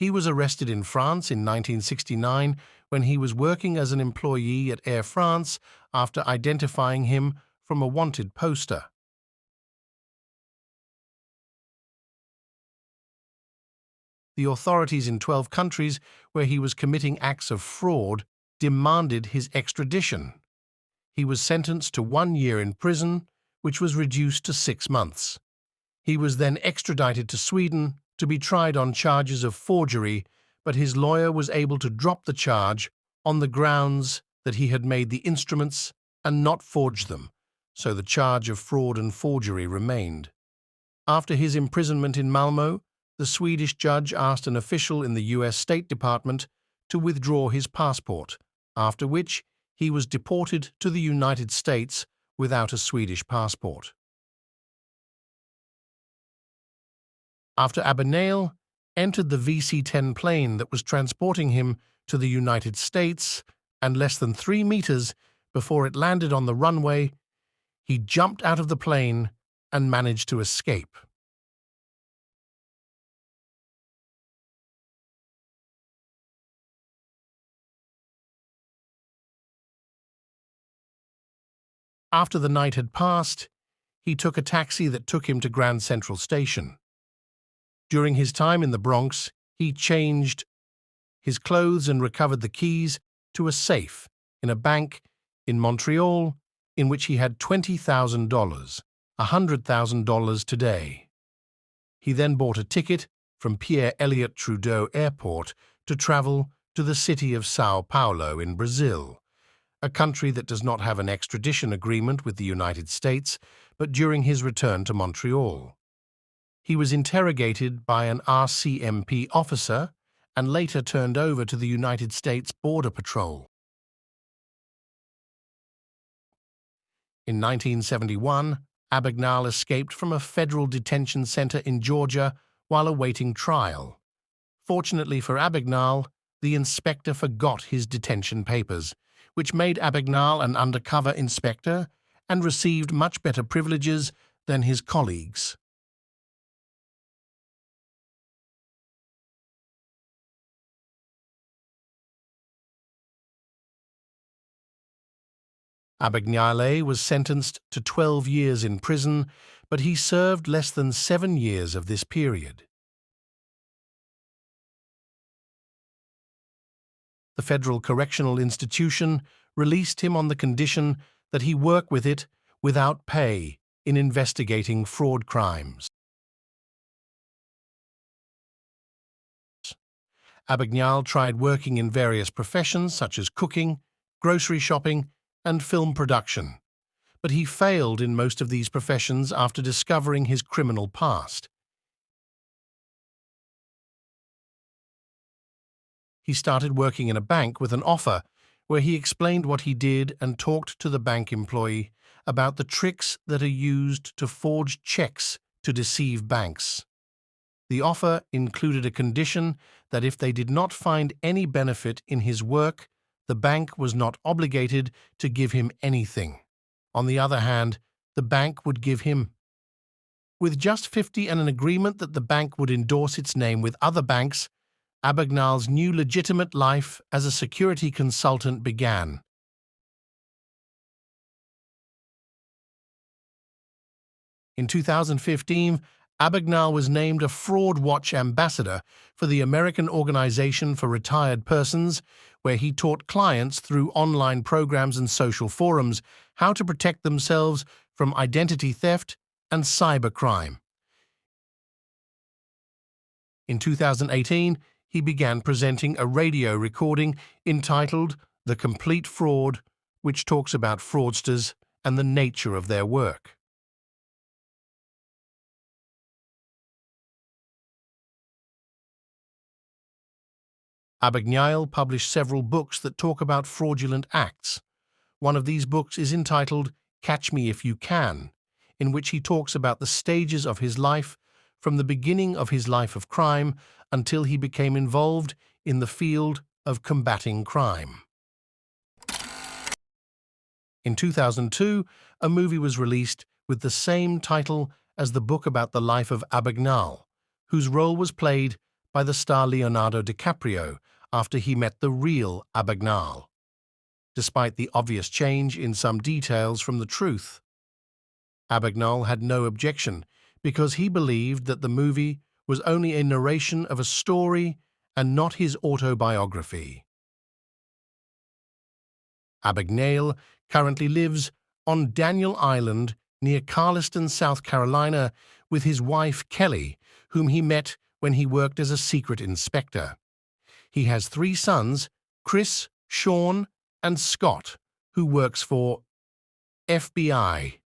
He was arrested in France in 1969 when he was working as an employee at Air France after identifying him from a wanted poster. The authorities in 12 countries where he was committing acts of fraud demanded his extradition. He was sentenced to 1 year in prison, which was reduced to 6 months. He was then extradited to Sweden to be tried on charges of forgery, but his lawyer was able to drop the charge on the grounds that he had made the instruments and not forged them, so the charge of fraud and forgery remained. After his imprisonment in Malmö, the Swedish judge asked an official in the US State Department to withdraw his passport, after which he was deported to the United States without a Swedish passport. After Abagnale entered the VC-10 plane that was transporting him to the United States, and less than 3 meters before it landed on the runway, he jumped out of the plane and managed to escape. After the night had passed, he took a taxi that took him to Grand Central Station. During his time in the Bronx, he changed his clothes and recovered the keys to a safe in a bank in Montreal in which he had $20,000, $100,000 today. He then bought a ticket from Pierre Elliott Trudeau Airport to travel to the city of São Paulo in Brazil, a country that does not have an extradition agreement with the United States, but during his return to Montreal. He was interrogated by an RCMP officer and later turned over to the United States Border Patrol. In 1971, Abagnale escaped from a federal detention center in Georgia while awaiting trial. Fortunately for Abagnale, the inspector forgot his detention papers, which made Abagnale an undercover inspector and received much better privileges than his colleagues. Abagnale was sentenced to 12 years in prison, but he served less than 7 years of this period. The Federal Correctional Institution released him on the condition that he work with it without pay in investigating fraud crimes. Abagnale tried working in various professions such as cooking, grocery shopping, and film production, but he failed in most of these professions after discovering his criminal past. He started working in a bank with an offer where he explained what he did and talked to the bank employee about the tricks that are used to forge checks to deceive banks. The offer included a condition that if they did not find any benefit in his work, the bank was not obligated to give him anything. On the other hand, the bank would give him. With just 50 and an agreement that the bank would endorse its name with other banks, Abagnale's new legitimate life as a security consultant began. In 2015, Abagnale was named a Fraud Watch ambassador for the American Organization for Retired Persons, where he taught clients through online programs and social forums how to protect themselves from identity theft and cybercrime. In 2018, he began presenting a radio recording entitled The Complete Fraud, which talks about fraudsters and the nature of their work. Abagnale published several books that talk about fraudulent acts. One of these books is entitled Catch Me If You Can, in which he talks about the stages of his life from the beginning of his life of crime until he became involved in the field of combating crime. In 2002, a movie was released with the same title as the book about the life of Abagnale, whose role was played by the star Leonardo DiCaprio after he met the real Abagnale, despite the obvious change in some details from the truth. Abagnale had no objection because he believed that the movie was only a narration of a story and not his autobiography. Abagnale currently lives on Daniel Island near Carliston, South Carolina, with his wife Kelly, whom he met when he worked as a secret inspector. He has 3 sons, Chris, Sean, and Scott, who works for FBI.